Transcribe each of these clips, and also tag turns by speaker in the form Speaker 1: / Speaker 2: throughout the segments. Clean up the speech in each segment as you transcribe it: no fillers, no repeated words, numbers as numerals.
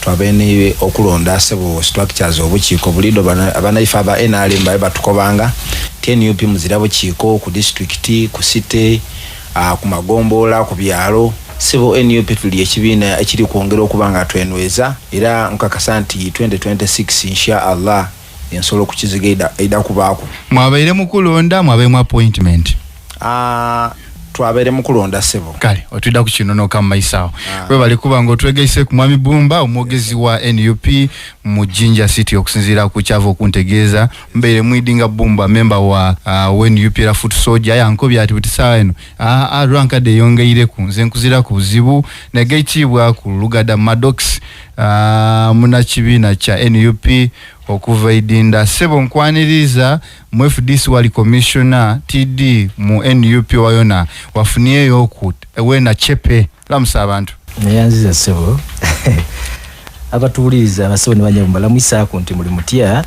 Speaker 1: twabene okulonda sebo structures obukiiko bulido abanaifa aba NRM bae batukobanga TNUP muzira bukiiko ku district ku city ku magombola ku byalo sebo NUP tuli ekibiina ekiri kwongera okubanga twenweza era nkakasa nti 2026 inshallah ensolo kukiziga ida kubaako
Speaker 2: mwabaire mukulonda mwabaye mu appointment
Speaker 1: twabere mukulonda sebo
Speaker 2: kale otwida ku kinono kama isaawo we bali kubanga otwegeise ku Mwami Bumba omwogezi wa NUP mu Jinja City okusinzira ku kyavo kuntegeeza mbere mwidinga Bumba member wa NUP la foot soldier yankobya ati butisawa eno ranka de yongeire ku nze nkuzira ku buzibu negative ku Lugada Maddox muna kibiina kya NUP okuva idinda sebo nkwaniriza mu FDC wali commissioner TD mu NUP wayona wafunieyo oku ewena chepe lamusa abantu
Speaker 3: neyanziza sebo abatuuliza abasebo nebanyambala mwisaako nti muli mutya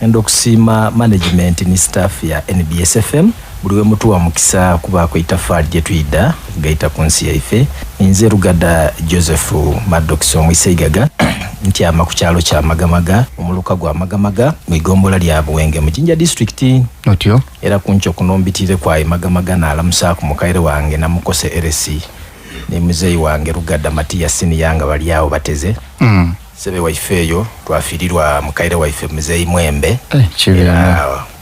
Speaker 3: endo okusima management ni staff ya NBS FM buliwe mutuwa mukisa kubaako itafaali gye tuyida gaita ku nsi yaife nze Lugada Joseph Maddox omwiseigaga nti ama ku kyalo kya Magamaga omuluka gwa Magamaga mu igombola lya Buwenge mu Jinja district
Speaker 2: otyo
Speaker 3: era kuncho kunombitire kwa Magamaga na alamusa ku mukaire wange na mukose RC ne muzeyi wange Lugada Matias ni yanga bali yawo bateze sebe waifeyo twafirirwa mukaire waife muzeyi Mwembe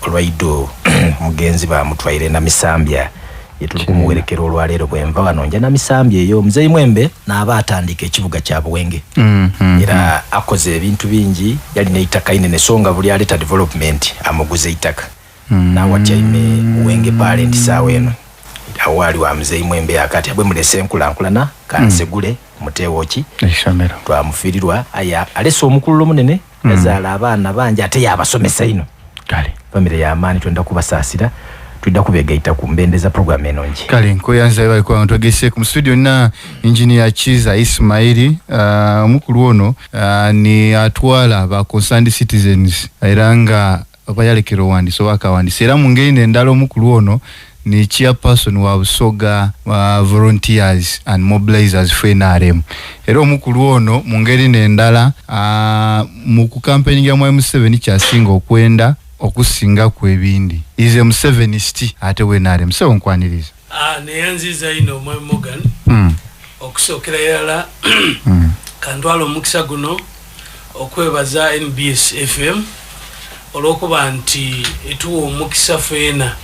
Speaker 3: olwaido mugenzi ba mutwaire na misambya yetulukumuwerekera olwaleero bwenva wanonja na misambya eyo muzeyi Mwembe n'aba atandika ekibuga kya Buwenge era akoze ebintu bingi yali neitaka inene songa buli aleta development amuguze itaka na watyaime Buwenge parent sawe eno awali wa muzeyi Mwembe akati abwe mulese enkulankulana kansegule mutewoki
Speaker 2: eshamera
Speaker 3: twamufirirwa aya alese omukulu munene yazala abaana banje ate yabasomesa ino
Speaker 2: kale
Speaker 3: family ya amani twenda kubasasira twida kubegaita ku mbendeza program enonji
Speaker 2: kale nkoyanza bali kwa ntogese ku studio na engineer Chiza Ismaili mukulu ono ni atwala ba concerned citizens iranga abayalekero wandi so bakawandi era mungende ndalo mukulu ono ni chairperson wa Busoga volunteers and mobilizers for NRM era omukulu ono mungeri nendala mu ku campaign ya M7 kyasinga okwenda okusinga kwebindi ize M7ist ate we NRM so nkwaniriza
Speaker 4: neyanziza ino mwe Morgan okusokera yala kandwalo mukisa guno okwebaza NBS FM olokuba nti etuwo mukisa fena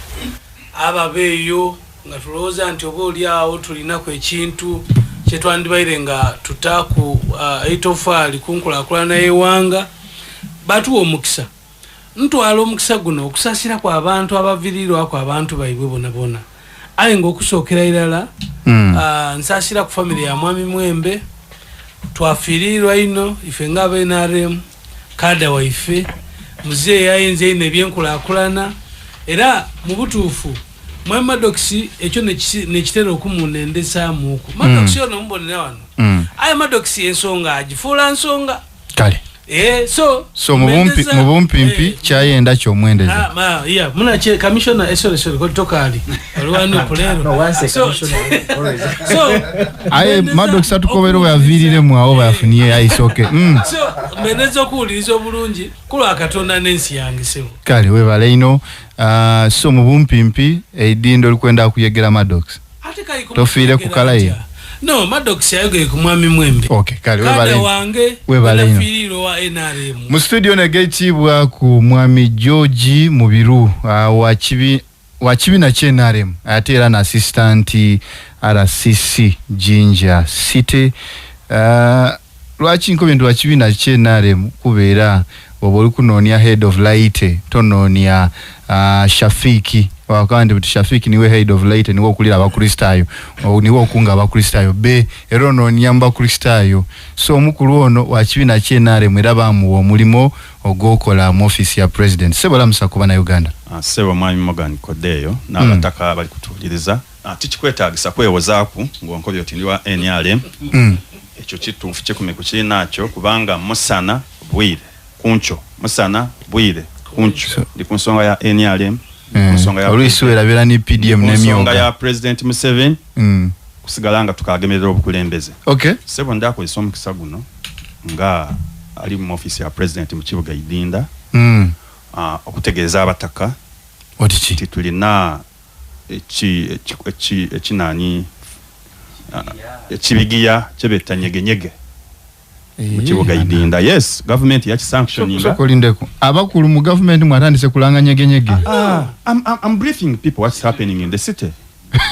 Speaker 4: ababeyo nga tuloza nti oboli awo tulina ku ekintu kyetwandibaire nga tutaku etofali kunkulakulana ewanga batuwo mukisa ntwala omukisa guno okusasira kwa abantu abavirirwa kwa abantu baibwe bonabona aye ngokusokera irala nsasira ku family ya Mwami Mwembe twafirirwa ino ife ngabe NRM kada waife muzee yayenze ine byenkulakulana era mu butuufu Mwami Maddox ekyo nekitero okumunendesa muku Maddox ono mbonera wano aye Maddox ensonga agifuula nsonga
Speaker 2: kale so mubumpi kyayenda kyomwendeza
Speaker 4: yeah muna che commissioner sorry ko tokali alwano polero so
Speaker 2: aye Maddox atukobero yavirire mwawo bayafunie aisoke
Speaker 4: so menezo kulizo bulungi kulo akatonda nensi yange sebo
Speaker 2: kale we baleino so mubumpi edindo likwenda kuyegera Maddox tofire kukalaye
Speaker 4: no Maddox yayogere ku Mwami Mwembe
Speaker 2: okay kale
Speaker 4: we baleino filiro wa NRM
Speaker 2: mu studio negechibwa ku Mwami George Mubiru wa kibina kye NRM atera na assistant RCC Jinja City lwaki nko bintu wa kibina kye NRM kubeera oboli kunonia head of light tononia Shafiki wakandi buti Shafiki niwe head of light niwe okulira abakristayo niwe okunga abakristayo be ero nonia mbakristayo so omukulu ono wa kibina kye NRM era bamuwa omulimo ogokola mu office ya president sebo lamusa kuba na Uganda
Speaker 5: sebo Mwami Morgan Kodeyo n'abataka bali kutuliriza tikikwetagisa kwewozaaku ngonko byoti ndiwa NRM ekyo kituufu kikumiku kinakyo kubanga musana bwire kuncho musana bwire kuncho ndi kunsonga ya NRM
Speaker 2: kusonga ya Oluisuwera bera ni PDM ne myoga
Speaker 5: kusonga ya President Museveni kusigalanga tukagemerera obukulembeze
Speaker 2: okay
Speaker 5: sebo ndako isomukisa guno nga ali mu office ya president mu kibuga Idinda okutegeeza abataka
Speaker 2: otiki
Speaker 5: tulina ekinani ekibigiya kyebeta nyege mu kibuga Idinda. Yes, government ya sanctioning
Speaker 2: sokolindeko abakulu mu government mwatandise kulanga nyege
Speaker 5: I'm briefing people what's happening in the city.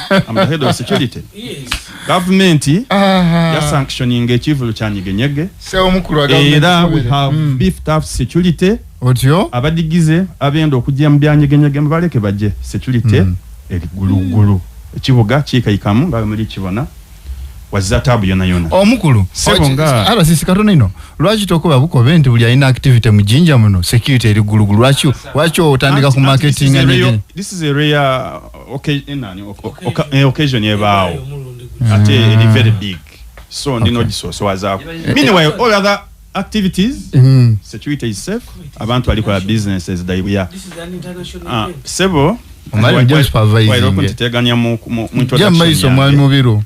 Speaker 5: I'm the head of security. Yes. Government ya sanctioning ekivulu kya nyege
Speaker 2: so omukulu wa government
Speaker 5: we have beefed up security
Speaker 2: otyo
Speaker 5: abadigize abenda okujja mu byanyege mbaleke baje security eri gulu ekibuga kikayikamu nga muri kibona wazza tabu yona
Speaker 2: omukulu
Speaker 5: sebonga
Speaker 2: ala sisi katona ino lwaki tokoba bukobe nti buli alina activity mu Jinja muno security eri gulu lwaki otandika ku marketing nyege.
Speaker 5: This is a rare occasion yebao ate eri very big so ndino jisoso waza meanwhile all other activities security is safe abantu alikola businesses daibuya
Speaker 4: This is an international event.
Speaker 5: Sebo
Speaker 2: omali just supervising
Speaker 5: teganya mu
Speaker 2: introduction mwali mubiro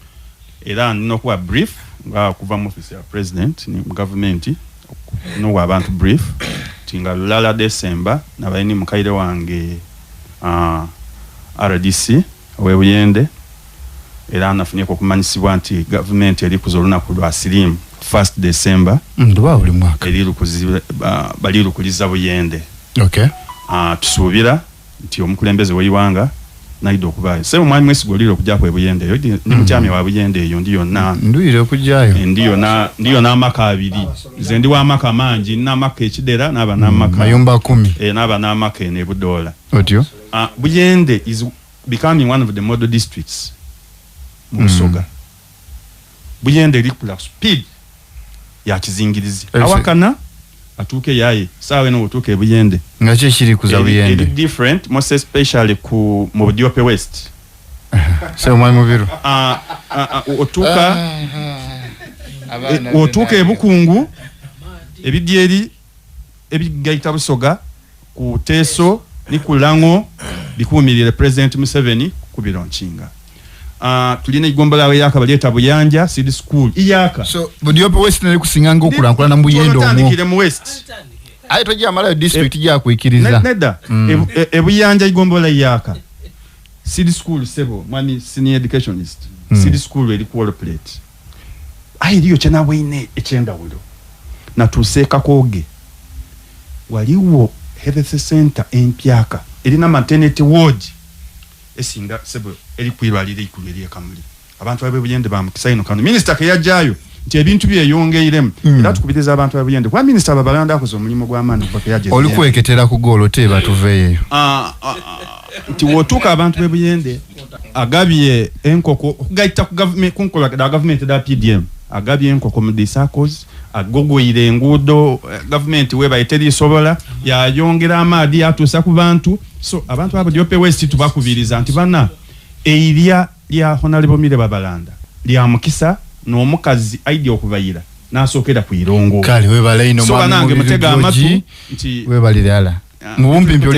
Speaker 5: era ndinokuwa brief nga kuva mu office ya president ni government no abantu brief tinga lala December nabayini mukaire wange RDC webuyende era nafunye ko kumanyisibwa nti government eri kuzoluna ku lwasirimu 1st December
Speaker 2: ndwa buli mwaka
Speaker 5: bali lukuliza buyende.
Speaker 2: Okay.
Speaker 5: Tusuubira nti omukulembeze w'Iwanga nayido okubayo sebo mwami mwesigoliro okujja ku buyende yo ndi mukyami wa buyende eyo ndiyo na
Speaker 2: nduyire okujjayo
Speaker 5: ndiyo na maka abiri nze ndi wa maka mangi na maka ekidera naba na maka
Speaker 2: mayumba 10
Speaker 5: naba na maka ne budola
Speaker 2: otyo
Speaker 5: buyende is becoming one of the model districts Musoga. Buyende likula speed ya kizingirizi awakana atuke yaye sawe no utuke buyende
Speaker 2: ngache shiri kuza buyende
Speaker 5: different most especially ku mu Diope West
Speaker 2: so mwa mubiro
Speaker 5: otuka ebukungu ebidyeri ebigaita Busoga ku Teso ni kulango bikumirire president Museveni kubironchinga. Tulina igombola we yaka baleta Buyanja Seed School iyaka
Speaker 2: so Diope West nali kusinganga okulankula na Buyende omwo
Speaker 5: tandikire mu West
Speaker 2: ayi toja amala district ya kuikiriza
Speaker 5: neda Buyanja igombola iyaka Seed School sebo mwani senior educationist Seed School eri ku plate ayi liyo chena wine echenda wulo na tuseka koge waliwo health center empyaka erina maternity ward esinga sebo eri kwirwalira ikuliriye kamuli abantu babe Buyende bamukisa kano minister ke yajayo nti ebintu byeyongeiremu era tukubiriza abantu babe Buyende kwa minister babalanda akoze omulimo gw'amani kubaka yaje
Speaker 2: oli kweketera ku golo te batuveyo
Speaker 5: nti wotuka abantu babe Buyende agabye enkoko kugaita ku government kunkola da government da PDM agabye enkoko mu disacos agogoire engudo government weba eteri sobola ya yongera amadi atusa ku bantu so abantu abo Diope West tubakubiriza nti bana eiria lya Honorable Mire Babalanda lya mukisa no mukazi idea okubayira nasokera ku irongo
Speaker 2: kali webale ino
Speaker 5: so banange mutega amatu
Speaker 2: nti webalire ala mubumpi mpyo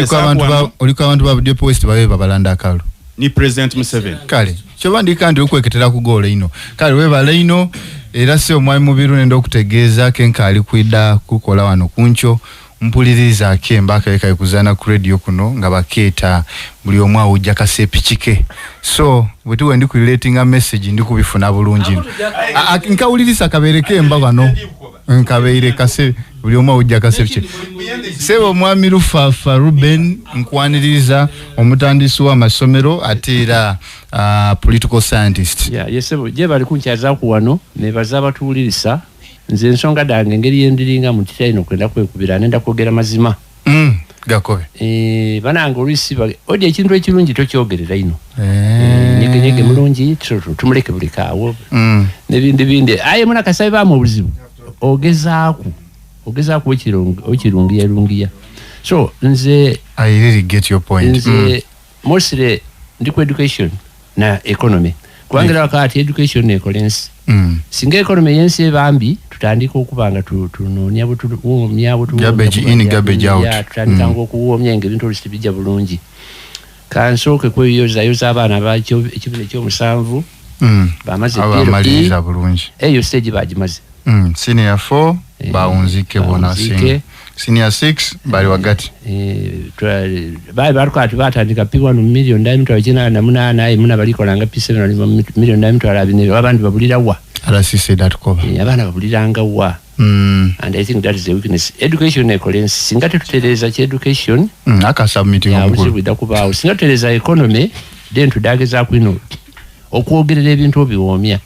Speaker 2: oliko abantu ba Diope West babe Babalanda akalo
Speaker 5: ni president Museveni
Speaker 2: kale kyo bandika ndi okweketera ku golo ino kale webale ino era se omwami mubiru nenda okutegeeza kenka ali kwida kukola wano kuncho mpuliriza akemba akaeka kuzana ku radio kuno nga baketa buli omwa ujja kasepikike so bwetu wendi ku relating a message ndi kubifuna bulungi nkawuliriza kabereke mba bano nkabeire kase buli omwa ujja kasepikike sebo mwami Rufafa Ruben nkwaniriza omutandisi wa masomero atira political scientist
Speaker 6: yesebo je bali kunchaza ku wano ne bazaba tuulirisa nze nsonga dange ngeri yendiringa mu kitaino kwenda kwekubira nenda kwogera mazima
Speaker 2: gakobe
Speaker 6: banange olwisiba odi ekintu ekirungi tokyogerera ino nyege mulungi tumuleke bulikaawo nebindi aye muna kasabe bamu obuzibu ogezaaku okirungiya so nze
Speaker 2: I really get your point
Speaker 6: nze mostly ndi ku education na economy kuangira wakati education ne economy singa economy yensi ebambi tutandika okubanga tunonya
Speaker 2: garbage in garbage out
Speaker 6: tutandika okuwomya ebintu bisibijja bulungi kansoke kweyoza abaana bakyo ekibine ky'omusanvu bamaze
Speaker 2: abamaliriza bulungi
Speaker 6: eyo stage bagimaze
Speaker 2: senior 4 baunzike bona senior 6 bali wagati
Speaker 6: bai barukati batandika pigwa no million ndai mtu akina na muna naye muna balikolanga P7 million ndai mtu alabine abantu babulira wa
Speaker 2: rcc.com
Speaker 6: abana babuliranga wa and I think that is the weakness. Education excellence singate tuteleza chi education
Speaker 2: aka submitting
Speaker 6: omukulu wida kubawo singateleza economy then tudageza kwino okwogerera ebintu obiwomya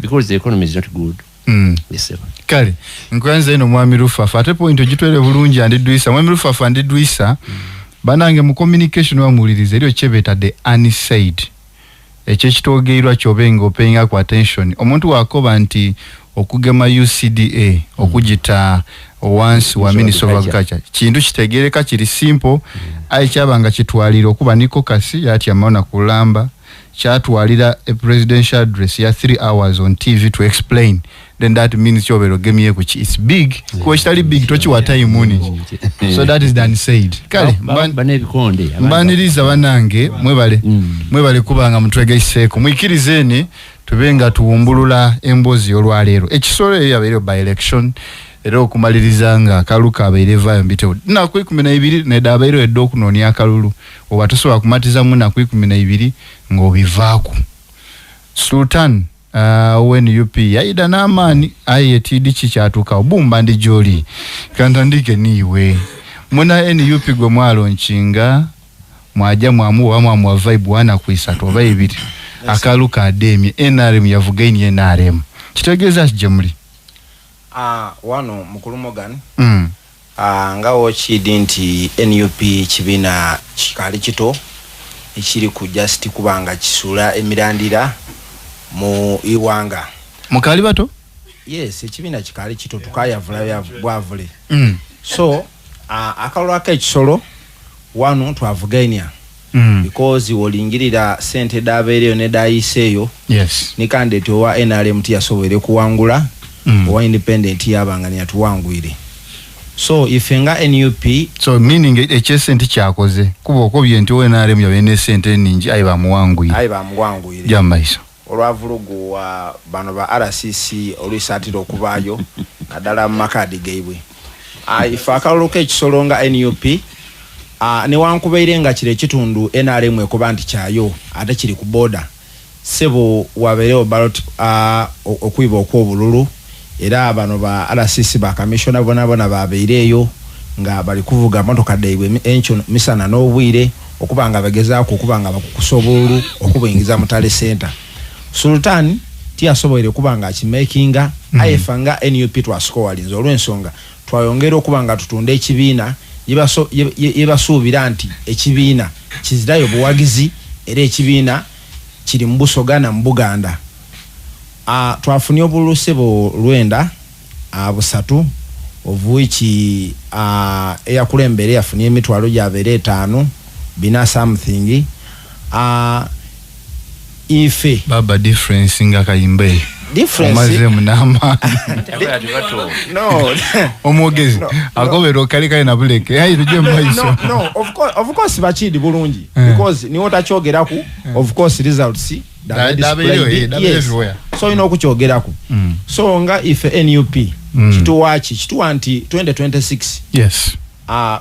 Speaker 6: because the economy is not good. Yes sir.
Speaker 2: Kale nkwanza ino mwami Rufafa ate point ogitwere bulungi andidwisa mwami Rufafa andidwisa banange mu communication wa mulirize eryo chebeta the unsaid ekyo kitogeirwa kyobengo paying kwa attention omuntu wakoba nti okugema UCDA okujita once wa Minister of Agriculture kintu kitegereka kiri simple ai kyabanga kitwalira okuba niko kasi yati amaona kulamba kyatwalira a presidential address ya 3 hours on TV to explain then that means chobero gemye kuchi it's big kwa kitali big tochi wa time muni so that is done said kale
Speaker 6: bane bikonde
Speaker 2: mbaniriza banange mwebale kubanga mutwege iseko mwikirizeni tubenga tuwumbulula embozi olwalero ekisolo yabere by election era okumalirizanga akaluka abaireva mbite na ku 12 ne dabairo edoku noni akalulu obatusoba kumatiza muna ku 12 ngo bivaku Sultan when UP yaida na amani ayetidi chichatuka obumba ndi joli kantandike niwe muna NUP gwe mwalo nchinga mwaja mwamu vibe wana kuisato baibiri akaluka ademi NRM yavugaini NRM kitegeza jemuli
Speaker 1: wano mukulu Morgan ngawo chidi nti NUP kibina kikali kito ekiri ku just kubanga kisula emirandira mu iwanga
Speaker 2: mukali bato
Speaker 1: yes ekibina kikali kito tukaya vula bwavule so akalwa ekisolo wano twavugainia because wolingirira sente dabereyo ne dayiseyo
Speaker 2: yes
Speaker 1: ni candidate wa NRM yasobere kuwangula wa independent yabangani atuwangwire so ifenga NUP
Speaker 2: so meaning echesenti kyakoze kubo okobye nti NRM yabene sente ningi aiba muwangwire jamaiso olwavulugu wa bano ba RCC olisatiro okubayo kadala makadi geibwe ifakaloke ekisolonga NUP ne wankubeire nga kire kitundu NRM ekoba nti kyayo ate kiri ku border sebo wabereo ballot okuiba okwobululu era bano ba RCC ba commissioner bona babeireyo nga bali kuvuga motoka deibwe encho misana n'obwire okubanga bagezaako okubanga bakukusobolu okubingiza mutale center Sultan tiyasoboire kubanga akimakinga ayefanga NUP twaskowa linzo olwensonga twayongera okubanga tutunde ekibiina yebasuubira nti ekibiina kizirayo buwagizi era ekibiina kiri mu Busogana mu Buganda twafunye obuluse bo lwenda busatu ovuichi eyakulembere yafunye emitwalo gyabere 5 bina something ife baba difference nga kayimbe
Speaker 1: difference
Speaker 2: omaze munama
Speaker 1: no
Speaker 2: omwogezi agobero kali na buleke ayi tuje maiso
Speaker 1: no of course bachidi bulungi because ni otakyogeraku of course results
Speaker 2: everywhere
Speaker 1: so ino okukyogeraku so nga ife NUP kituwa nti 2026
Speaker 2: yes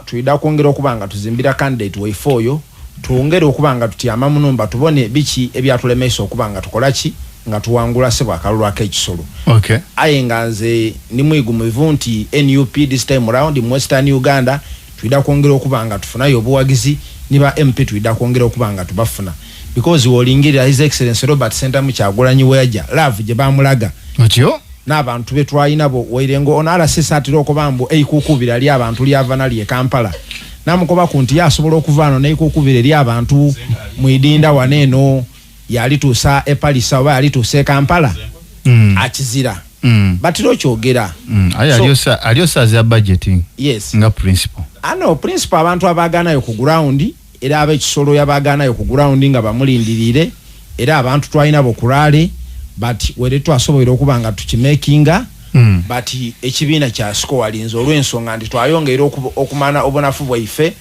Speaker 1: tuida kwongera okubanga tuzimbira candidate waifoyo tuongere okubanga tutyama munumba tubone biki ebyatulemesa okubanga tukolaki nga tuwangula sebo akalulu ak'ekisolo
Speaker 2: okay
Speaker 1: ayenganze ni mwigumivu nti NUP this time around in Western Uganda tuida kwongera okubanga tufunayo obuwagizi niba MP tuida kwongera okubanga tubafuna because wolingirira His Excellency Robert Sentamu Kyagulanyi weja love je bamulaga
Speaker 2: otyo
Speaker 1: n'abantu betwayina bo weirengo onala sisatira okubambo eikukubira ali abantu lyavana lye Kampala namukoba kunti yasobola okuvano neikukubira eri abantu muidinda waneno yali tusa epalisa oba yali tusa Kampala akizira batiro kyogera
Speaker 2: aliyosa za budgeting
Speaker 1: yes
Speaker 2: nga principle
Speaker 1: principle abantu abaganayo ku ground era abekisolo yabaganayo ku ground nga bamulindirire era abantu twalina bokulale but were twasobola okubanga tukimakinga but ekibiina kya score alinzo olwensonga ndi twayongera okumana obunafu bwaife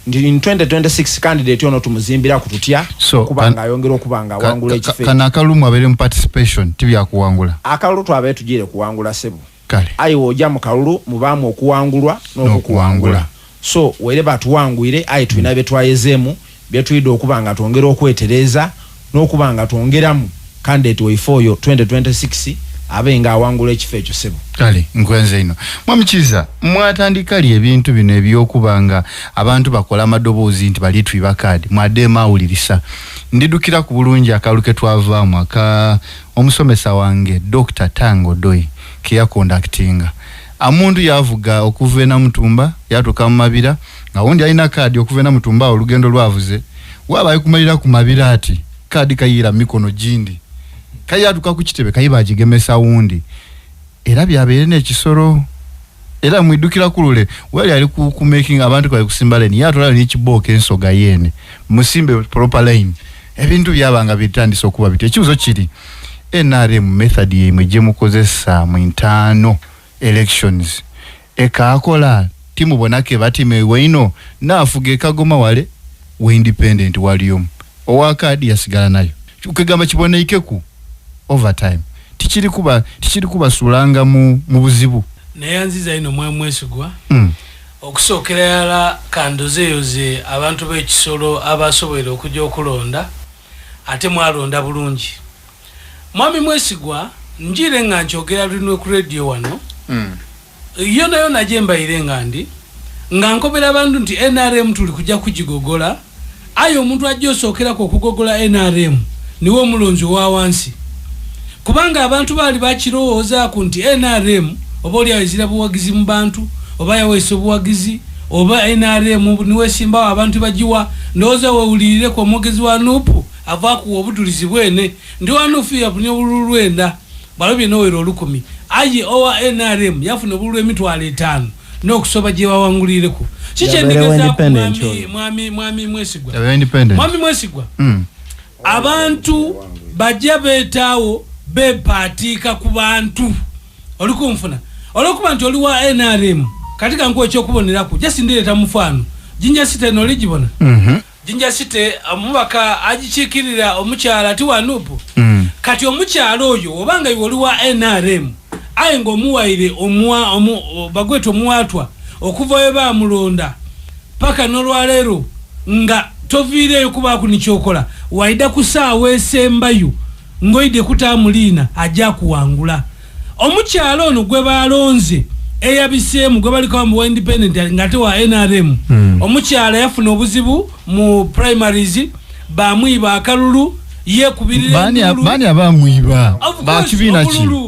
Speaker 1: ndi 2026 candidate ono tumuzimbira kututya kubanga ayongera okubanga wangula ekife
Speaker 2: kana akalumu abere mu participation tibya kuwangula
Speaker 1: akalu twabe tujire kuwangula sebo kale ayo ojja mu kalulu mubamu okuwangulwa n'okuwangula so were batuwangwire ayi tulina betwayezeemu byetuyidde okuba nga twongera okwetereza n'okuba nga twongeramu candidate waifoyo 2026 abenga awangula ekifo ekyo sebo
Speaker 2: kale nkwenze ino mwamikiza mwatandika li ebintu bino ebyokubanga abantu bakola amadoboozi nti bali twiba kadi mwadde mawulirisa ndidukira ku bulungi akaluke twavaamu aka omusomesa wange Dr. Tango Doi kia conductinga amundu yavuga okuva na Mutumba yatuka mu Mabira nga wundi alina kadi okuva na Mutumba olugendo lwavuze wabaye kumalira ku Mabira ati kadi kayira mikono jindi kayatuka ku kitebe kayiba agigemesa wundi era byabeere n'ekisoro era mwidukira kulule wali ali ku making abantu kwa kusimba lane yatola ni kiboke ensoga yene musimbe proper line ebintu byabanga bitandise okuba bite ekibuzo kiri NRM method yemwe je mukozesa mu intano elections ekaakola timu bonake batime weino nafuge kagoma wale we independent walium owakadi yasigala nayo ukegamba kiboneike ku overtime tichiri kuba sulanga mu buzibu
Speaker 4: neyanziza ino mwesugwa okusokera yala kandozeyoze abantu b'ekisolo abasobole okujja okulonda ate mwalonda bulungi mwami mwesigwa njire nga nkyogera linwe ku radio wano yona jembayire ngandi nga nkobera abantu nti NRM tuli kujja kugigogola ayo omuntu ajja osokerako okugogola NRM niwo omulonzi wa wansi kubanga abantu bali bakirowooza ku nti NRM oba oli awezira buwagizi mu bantu oba yaweesa obuwagizi oba NRM niwe simbawo abantu bagiwa ndowooza wewulirire ku omwogezi wa nupu avaakuwa obutulizi bwene ndi wanufu yafunye obululu lwenda balobye nowera 10 ayi owa NRM yafuna obululu emitwalo 5 n'okusoba gye bawangulireko kikyendigezaaku mwami mwesigwa mwami mwesigwa abantu bajja beetaawo bepaatiika ku bantu olikumfuna olwokuba nti oli wa NRM katika nkuwa ekyokuboneraku jasindireeta mufaano Jinja Site noligibona Jinja Site omubaka agikiikirira omukyala ati wanupu kati omukyala oyo obanga oli wa NRM aye ng'omuwaire bagwete omuwaatwa okuva we bamulonda paka n'olwaleero nga toviireyo kubaako nikyokola waida ku ssaawa esembayo ngoide kutamuliina ajja kuwangula omukyalo ono gwe balonze eyabiseemu gwe baliko mu independent ngate wa NRM omukyala yafuna obuzibu mu primaries bamwiba akalulu yekubirira
Speaker 2: bani abamwiba bakibina ki